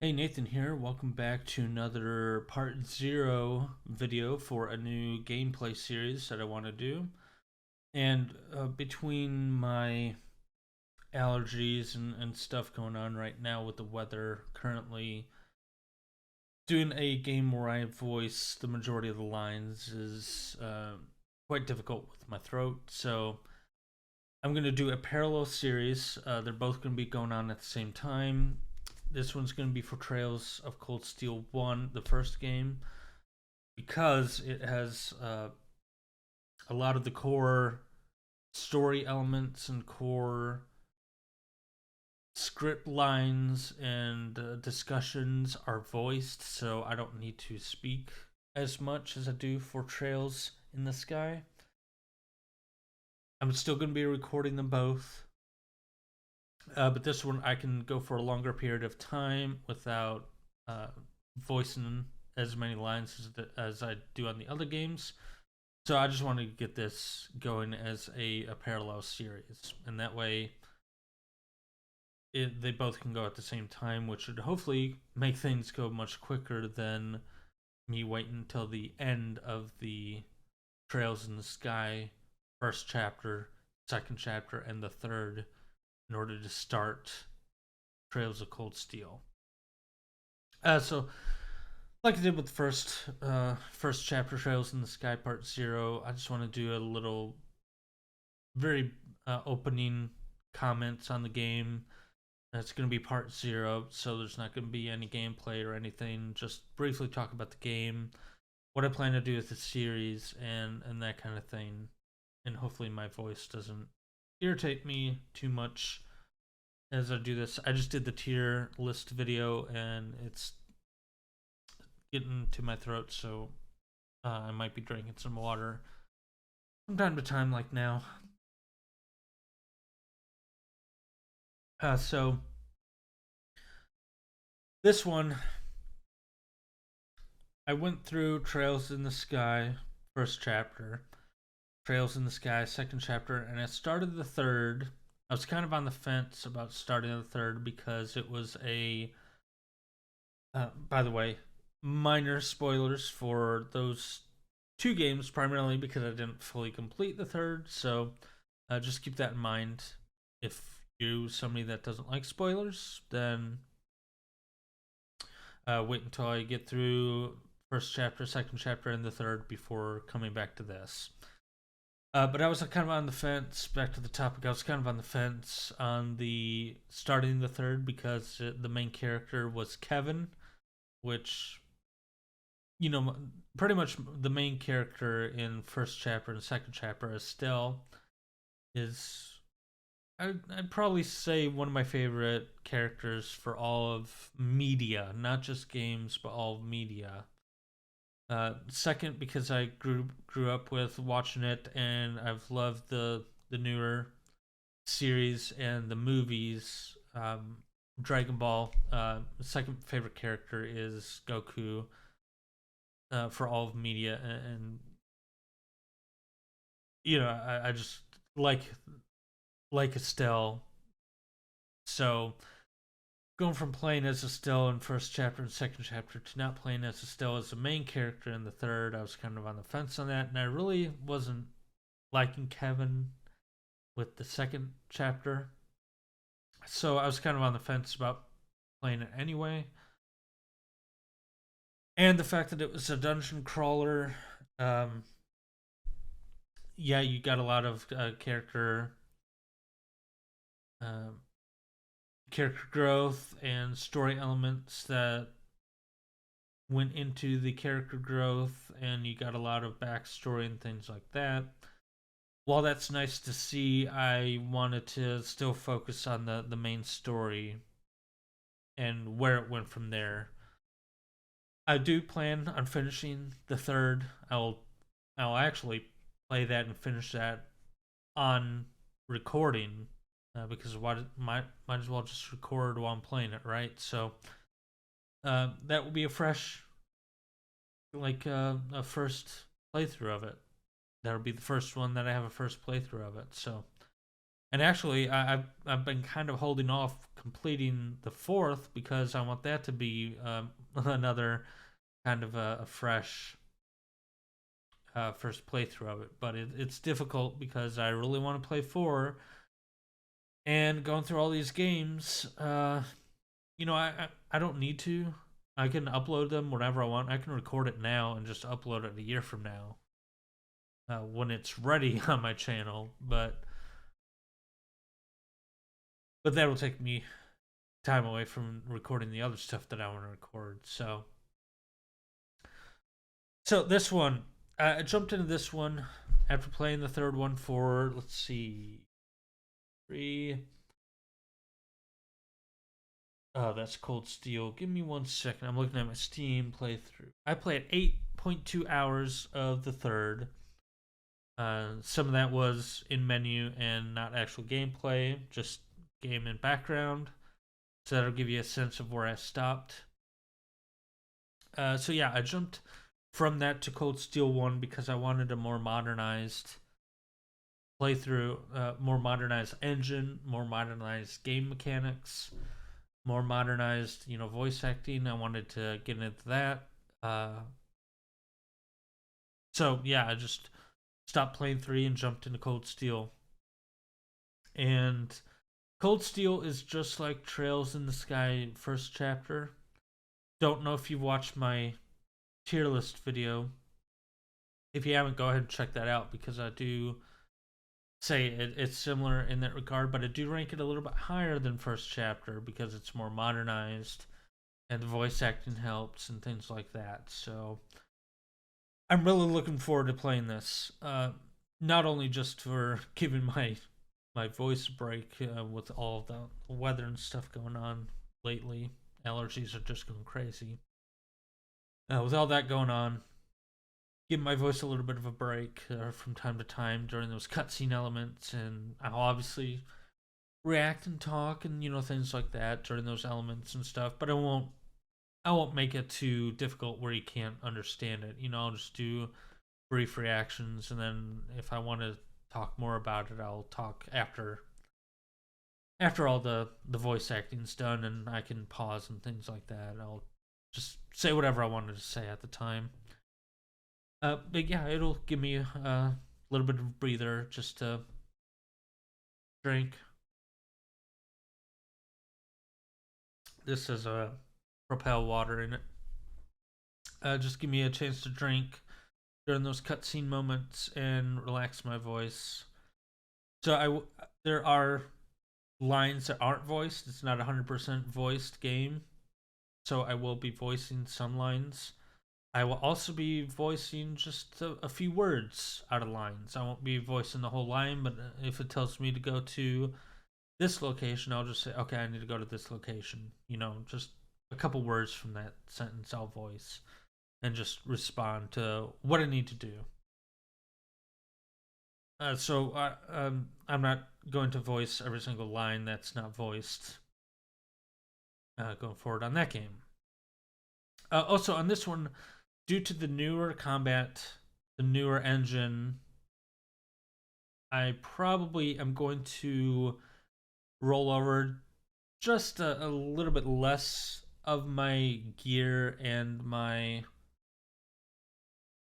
Hey, Nathan here. Welcome back to another part zero video for a new gameplay series that I want to do. And between my allergies and stuff going on right now with the weather, currently doing a game where I voice the majority of the lines is quite difficult with my throat. So I'm going to do a parallel series. They're both going to be going on at the same time. This one's going to be for Trails of Cold Steel 1, the first game, because it has a lot of the core story elements and core script lines and discussions are voiced, so I don't need to speak as much as I do for Trails in the Sky. I'm still going to be recording them both, but this one I can go for a longer period of time without voicing as many lines as I do on the other games. So I just wanted to get this going as a parallel series, and that way they both can go at the same time, which would hopefully make things go much quicker than me waiting until the end of the Trails in the Sky first chapter, second chapter, and the third in order to start Trails of Cold Steel. So like I did with the first chapter, Trails in the Sky Part Zero, I just want to do a little very opening comments on the game. It's going to be Part Zero, so there's not going to be any gameplay or anything. Just briefly talk about the game, what I plan to do with the series, and that kind of thing. And hopefully my voice doesn't irritate me too much as I do this. I just did the tier list video, and it's getting to my throat, so I might be drinking some water from time to time, like now. So this one, I went through Trails in the Sky, first chapter, Trails in the Sky, second chapter, and I started the third. I was kind of on the fence about starting the third because it was by the way, minor spoilers for those two games, primarily because I didn't fully complete the third. So just keep that in mind. If you're somebody that doesn't like spoilers, then wait until I get through first chapter, second chapter, and the third before coming back to this. But I was kind of on the fence. Back to the topic, I was kind of on the fence on the starting the third because the main character was Kevin, which, you know, pretty much the main character in first chapter and second chapter, Estelle, is I'd probably say one of my favorite characters for all of media, not just games, but all of media. Second, because I grew up with watching it, and I've loved the newer series and the movies. Dragon Ball. Second favorite character is Goku. For all of media, and you know, I just like Estelle. So going from playing as Estelle in first chapter and second chapter to not playing as Estelle as the main character in the third, I was kind of on the fence on that, and I really wasn't liking Kevin with the second chapter. So I was kind of on the fence about playing it anyway. And the fact that it was a dungeon crawler, yeah, you got a lot of um, character growth and story elements that went into the character growth, and you got a lot of backstory and things like that. While that's nice to see, I wanted to still focus on the main story and where it went from there. I do plan on finishing the third. I'll actually play that and finish that on recording, because might as well just record while I'm playing it, right? So that will be a fresh, like a first playthrough of it. That'll be the first one that I have a first playthrough of it. So And actually, I've been kind of holding off completing the fourth because I want that to be another kind of a fresh first playthrough of it. But it's difficult because I really want to play four, and going through all these games, I don't need to. I can upload them whenever I want. I can record it now and just upload it a year from now when it's ready on my channel. But that will take me time away from recording the other stuff that I want to record. So this one, I jumped into this one after playing the third one for, let's see, three. Oh, that's Cold Steel. Give me 1 second. I'm looking at my Steam playthrough. I played 8.2 hours of the third. Some of that was in menu and not actual gameplay, just game and background. So that'll give you a sense of where I stopped. So yeah, I jumped from that to Cold Steel 1 because I wanted a more modernized playthrough, more modernized engine, more modernized game mechanics, more modernized, voice acting. I wanted to get into that. So yeah, I just stopped playing 3 and jumped into Cold Steel. And Cold Steel is just like Trails in the Sky first chapter. Don't know if you've watched my tier list video. If you haven't, go ahead and check that out because I do say it's similar in that regard, but I do rank it a little bit higher than first chapter because it's more modernized and the voice acting helps and things like that. So I'm really looking forward to playing this. Not only just for giving my voice a break with all the weather and stuff going on lately. Allergies are just going crazy. With all that going on, give my voice a little bit of a break from time to time during those cutscene elements, and I'll obviously react and talk and things like that during those elements and stuff. But I won't make it too difficult where you can't understand it. I'll just do brief reactions, and then if I want to talk more about it, I'll talk after all the voice acting's done, and I can pause and things like that. I'll just say whatever I wanted to say at the time. But yeah, it'll give me a little bit of a breather just to drink. This is a Propel water in it. Just give me a chance to drink during those cutscene moments and relax my voice. So there are lines that aren't voiced. It's not a 100% voiced game, so I will be voicing some lines. I will also be voicing just a few words out of lines. I won't be voicing the whole line, but if it tells me to go to this location, I'll just say, okay, I need to go to this location. Just a couple words from that sentence I'll voice and just respond to what I need to do. I'm not going to voice every single line that's not voiced going forward on that game. Also, on this one, due to the newer combat, the newer engine, I probably am going to roll over just a little bit less of my gear and my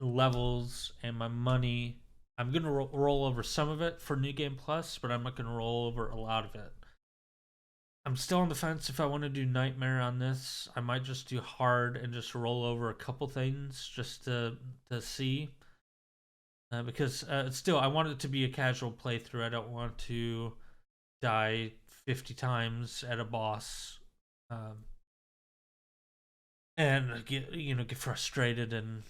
levels and my money. I'm going to roll over some of it for New Game Plus, but I'm not going to roll over a lot of it. I'm still on the fence if I want to do Nightmare on this. I might just do hard and just roll over a couple things just to see. Because still, I want it to be a casual playthrough. I don't want to die 50 times at a boss and get frustrated and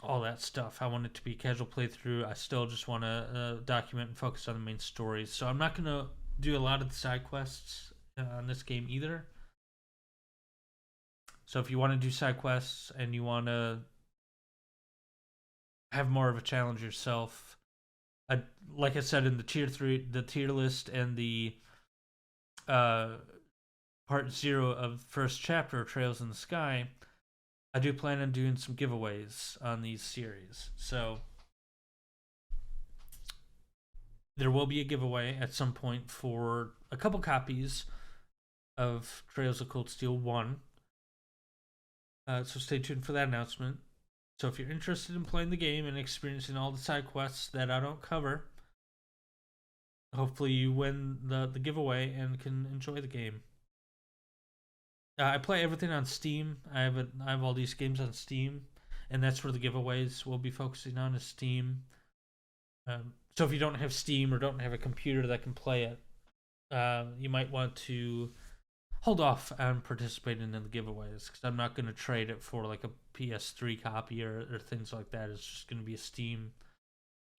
all that stuff. I want it to be a casual playthrough. I still just want to document and focus on the main stories. So I'm not going to do a lot of the side quests on this game either. So if you want to do side quests and you want to have more of a challenge yourself, like I said in the tier list, and the part 0 of first chapter Trails in the Sky, I do plan on doing some giveaways on these series. So there will be a giveaway at some point for a couple copies of Trails of Cold Steel 1. So stay tuned for that announcement. So if you're interested in playing the game and experiencing all the side quests that I don't cover, hopefully you win the giveaway and can enjoy the game. I play everything on Steam. I have all these games on Steam, and that's where the giveaways will be focusing on is Steam. So if you don't have Steam or don't have a computer that can play it, you might want to hold off on participating in the giveaways because I'm not going to trade it for like a PS3 copy or things like that. It's just going to be a Steam.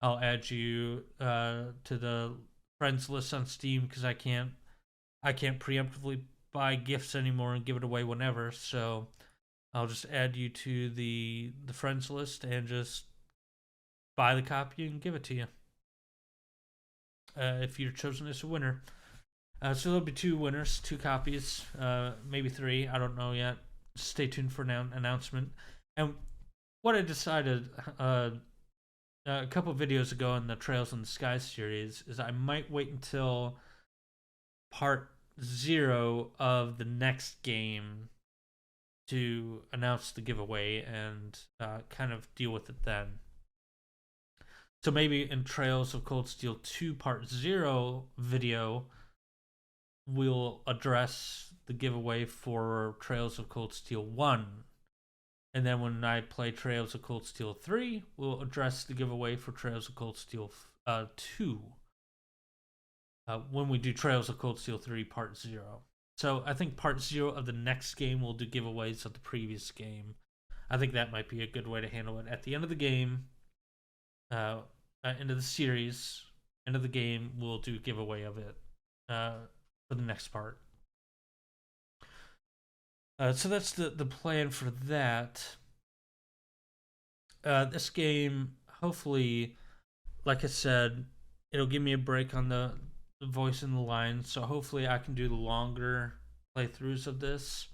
I'll add you to the friends list on Steam because I can't preemptively buy gifts anymore and give it away whenever. So I'll just add you to the friends list and just buy the copy and give it to you if you're chosen as a winner. So there'll be 2 winners, 2 copies, maybe 3. I don't know yet. Stay tuned for an announcement. And what I decided a couple videos ago in the Trails in the Sky series is I might wait until part 0 of the next game to announce the giveaway and kind of deal with it then. So maybe in Trails of Cold Steel 2 part 0 video, we'll address the giveaway for Trails of Cold Steel 1. And then when I play Trails of Cold Steel 3, we'll address the giveaway for Trails of Cold Steel 2. When we do Trails of Cold Steel 3 Part 0. So I think Part 0 of the next game will do giveaways of the previous game. I think that might be a good way to handle it. At the end of the game, end of the series, end of the game, we'll do a giveaway of it for the next part. So that's the plan for that. This game, hopefully, like I said, it'll give me a break on the voice in the line, so hopefully I can do the longer playthroughs of this.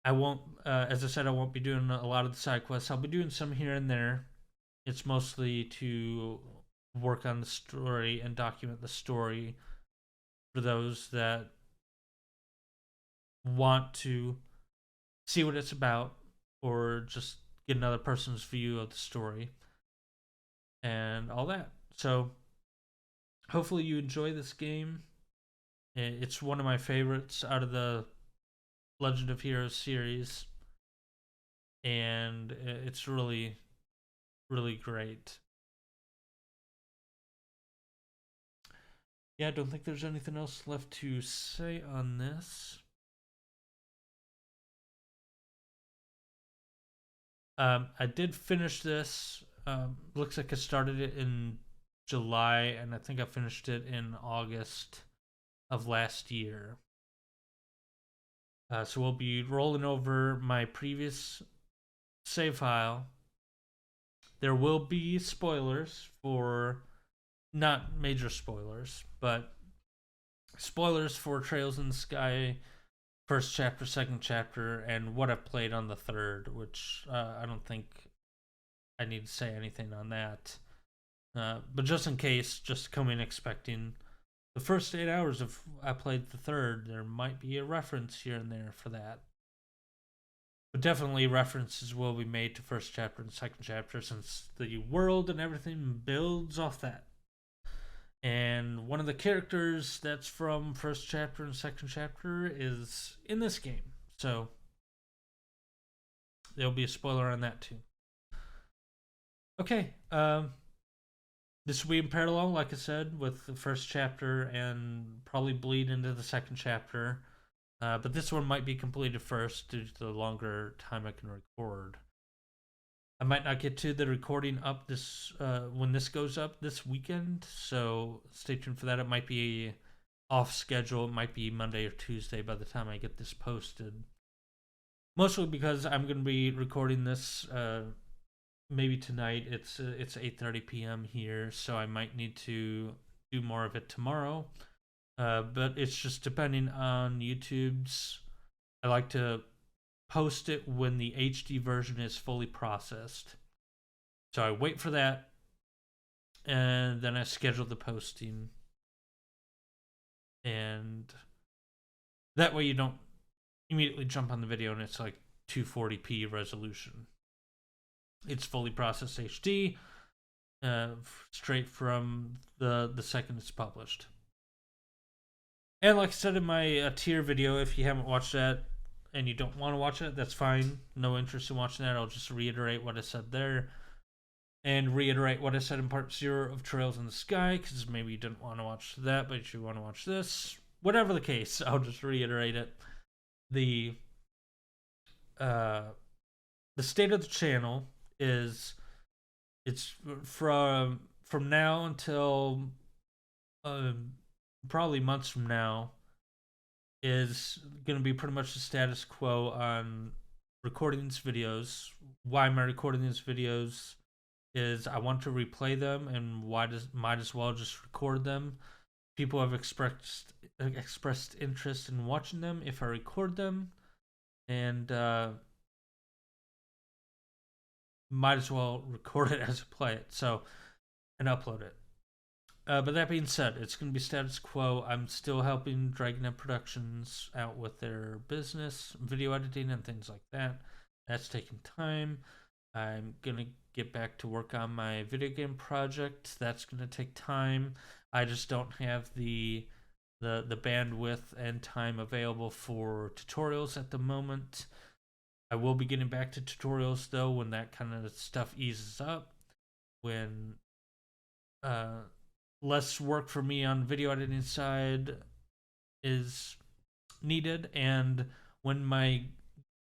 I won't, as I said, I won't be doing a lot of the side quests. I'll be doing some here and there. It's mostly to work on the story and document the story for those that want to see what it's about or just get another person's view of the story and all that. So hopefully you enjoy this game. It's one of my favorites out of the Legend of Heroes series, and it's really, really great. Yeah, I don't think there's anything else left to say on this. I did finish this. Looks like I started it in July, and I think I finished it in August of last year. So we'll be rolling over my previous save file. There will be spoilers for, not major spoilers, but spoilers for Trails in the Sky first chapter, second chapter, and what I've played on the third, which I don't think I need to say anything on that. But just in case, just come in expecting the first 8 hours of I played the third, there might be a reference here and there for that. But definitely references will be made to first chapter and second chapter since the world and everything builds off that. And one of the characters that's from first chapter and second chapter is in this game. So there'll be a spoiler on that too. Okay, this will be in parallel, like I said, with the first chapter and probably bleed into the second chapter. But this one might be completed first due to the longer time I can record. I might not get to the recording up this when this goes up this weekend, so stay tuned for that. It might be off schedule. It might be Monday or Tuesday by the time I get this posted. Mostly because I'm going to be recording this maybe tonight. It's 8:30 p.m. here, so I might need to do more of it tomorrow. But it's just depending on YouTube's. I like to post it when the HD version is fully processed. So I wait for that, and then I schedule the posting, and that way you don't immediately jump on the video and it's like 240p resolution. It's fully processed HD, straight from the second it's published. And like I said in my tier video, if you haven't watched that and you don't want to watch it, that's fine. No interest in watching that. I'll just reiterate what I said there and reiterate what I said in part 0 of Trails in the Sky, because maybe you didn't want to watch that, but you want to watch this. Whatever the case, I'll just reiterate it. The state of the channel is, it's from now until probably months from now, is going to be pretty much the status quo on recording these videos. Why am I recording these videos? Is I want to replay them, and might as well just record them. People have expressed interest in watching them if I record them, and might as well record it as I play it, so, and upload it. But that being said, it's going to be status quo. I'm still helping Dragonette Productions out with their business, video editing, and things like that. That's taking time. I'm going to get back to work on my video game project. That's going to take time. I just don't have the bandwidth and time available for tutorials at the moment. I will be getting back to tutorials though when that kind of stuff eases up, when less work for me on video editing side is needed, and when my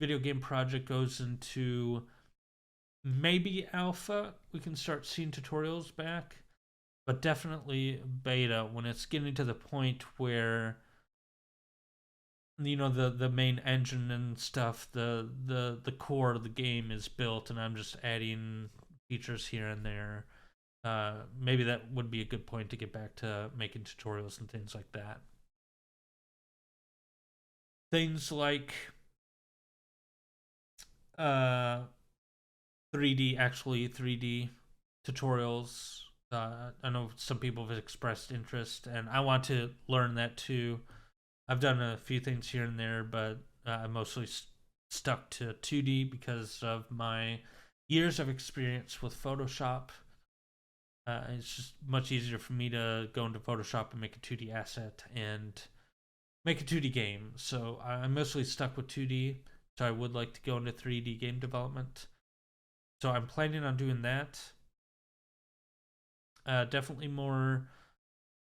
video game project goes into maybe alpha, we can start seeing tutorials back, but definitely beta when it's getting to the point where, you know, the main engine and stuff, the core of the game is built, and I'm just adding features here and there. Maybe that would be a good point to get back to making tutorials and things like that. Things like 3D tutorials. I know some people have expressed interest, and I want to learn that too. I've done a few things here and there, but I mostly stuck to 2D because of my years of experience with Photoshop. It's just much easier for me to go into Photoshop and make a 2D asset and make a 2D game. So I'm mostly stuck with 2D, so I would like to go into 3D game development. So I'm planning on doing that. Definitely more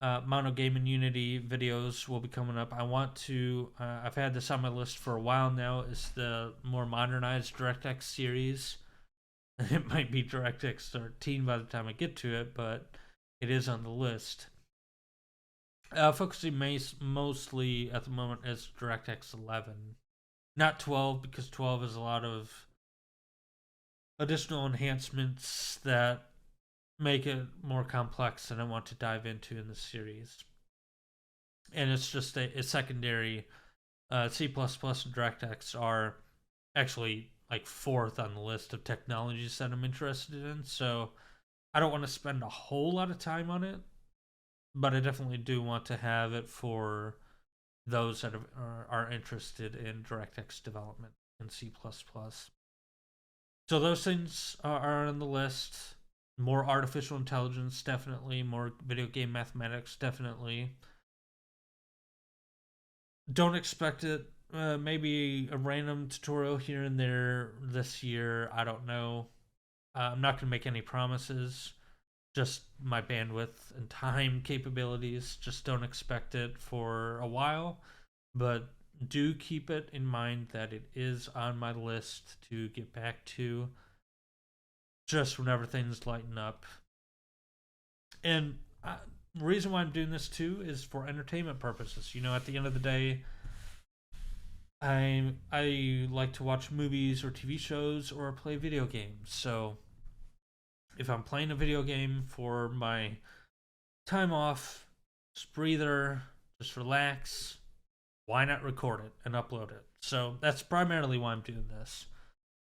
Mono Game and Unity videos will be coming up. I want to, I've had this on my list for a while now, is the more modernized DirectX series. It might be DirectX 13 by the time I get to it, but it is on the list. Focusing mostly at the moment is DirectX 11. Not 12, because 12 is a lot of additional enhancements that make it more complex than I want to dive into in the series. And it's just a secondary. C++ and DirectX are actually like 4th on the list of technologies that I'm interested in, so I don't want to spend a whole lot of time on it, but I definitely do want to have it for those that are interested in DirectX development and C++. So those things are on the list. More artificial intelligence, definitely. More video game mathematics, definitely. Don't expect it. Maybe a random tutorial here and there this year. I don't know. I'm not going to make any promises. Just my bandwidth and time capabilities. Just don't expect it for a while. But do keep it in mind that it is on my list to get back to just whenever things lighten up. And the reason why I'm doing this too is for entertainment purposes. You know, at the end of the day, I like to watch movies or TV shows or play video games. So if I'm playing a video game for my time off, just breather, just relax, why not record it and upload it? So that's primarily why I'm doing this.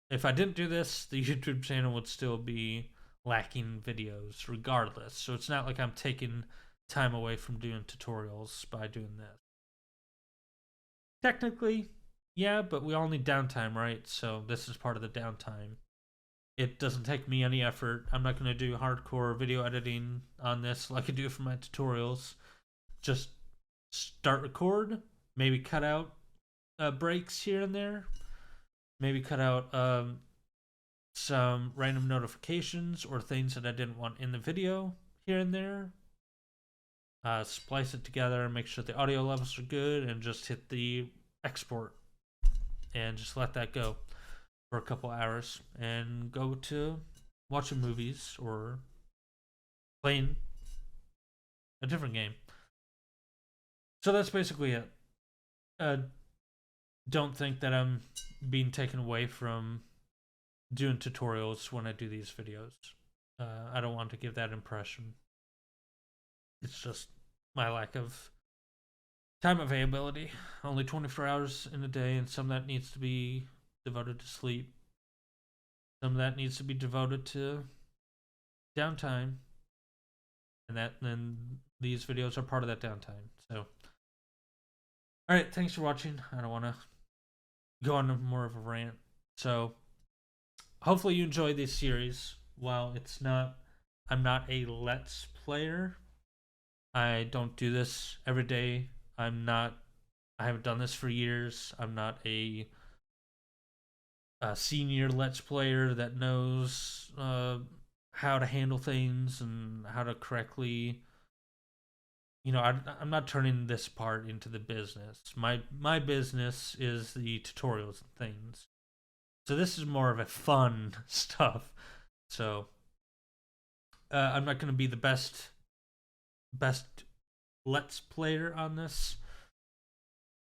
If I didn't do this, the YouTube channel would still be lacking videos regardless. So it's not like I'm taking time away from doing tutorials by doing this. Technically, yeah, but we all need downtime, right? So this is part of the downtime. It doesn't take me any effort. I'm not going to do hardcore video editing on this like I do for my tutorials. Just start record, maybe cut out breaks here and there, maybe cut out some random notifications or things that I didn't want in the video here and there. Splice it together and make sure the audio levels are good, and just hit the export and just let that go for a couple hours and go to watching movies or playing a different game. So that's basically it. Don't think that I'm being taken away from doing tutorials when I do these videos. I don't want to give that impression. It's just my lack of time availability. Only 24 hours in a day, and some of that needs to be devoted to sleep. Some of that needs to be devoted to downtime. And then these videos are part of that downtime. So, alright, thanks for watching. I don't want to go on more of a rant. So, hopefully you enjoyed this series. While I'm not a Let's Player. I don't do this every day. I haven't done this for years. I'm not a senior Let's Player that knows how to handle things and how to correctly. I'm not turning this part into the business. My business is the tutorials and things. So this is more of a fun stuff. So I'm not going to be the best Let's Player on this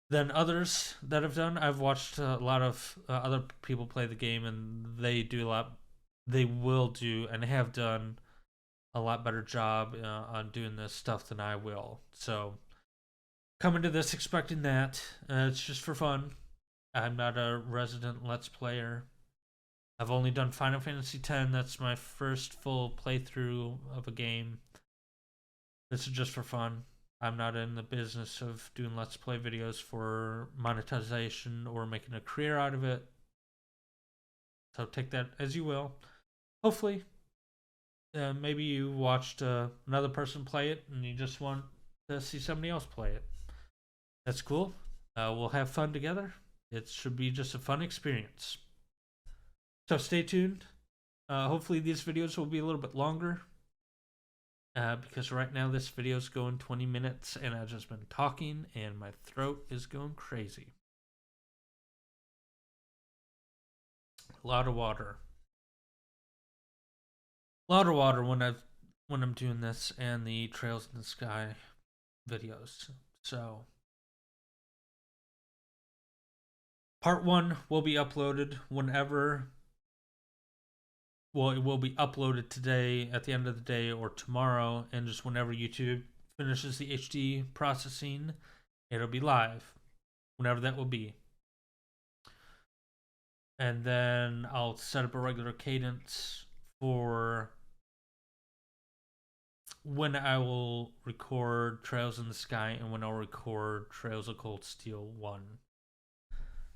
than others that have done. I've watched a lot of other people play the game, and they will do and have done a lot better job on doing this stuff than I will. So coming to this expecting that. It's just for fun. I'm not a resident Let's Player. I've only done Final Fantasy X. That's my first full playthrough of a game. This is just for fun. I'm not in the business of doing Let's Play videos for monetization or making a career out of it. So take that as you will. Hopefully, maybe you watched another person play it and you just want to see somebody else play it. That's cool. We'll have fun together. It should be just a fun experience. So stay tuned. Hopefully these videos will be a little bit longer. Because right now this video is going 20 minutes and I've just been talking and my throat is going crazy. A lot of water. A lot of water when I'm doing this and the Trails in the Sky videos. So part 1 will be uploaded whenever. Well, it will be uploaded today at the end of the day or tomorrow, and just whenever YouTube finishes the HD processing, it'll be live, whenever that will be. And then I'll set up a regular cadence for when I will record Trails in the Sky and when I'll record Trails of Cold Steel 1.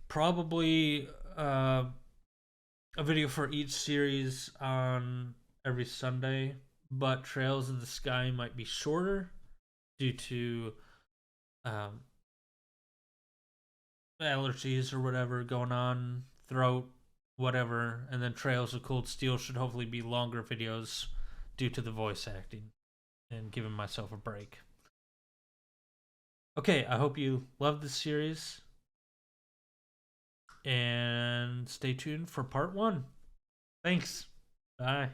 Probably a video for each series on every Sunday, but Trails in the Sky might be shorter due to allergies or whatever going on, throat, whatever, and then Trails of Cold Steel should hopefully be longer videos due to the voice acting and giving myself a break. Okay, I hope you love this series. And stay tuned for part 1. Thanks. Bye.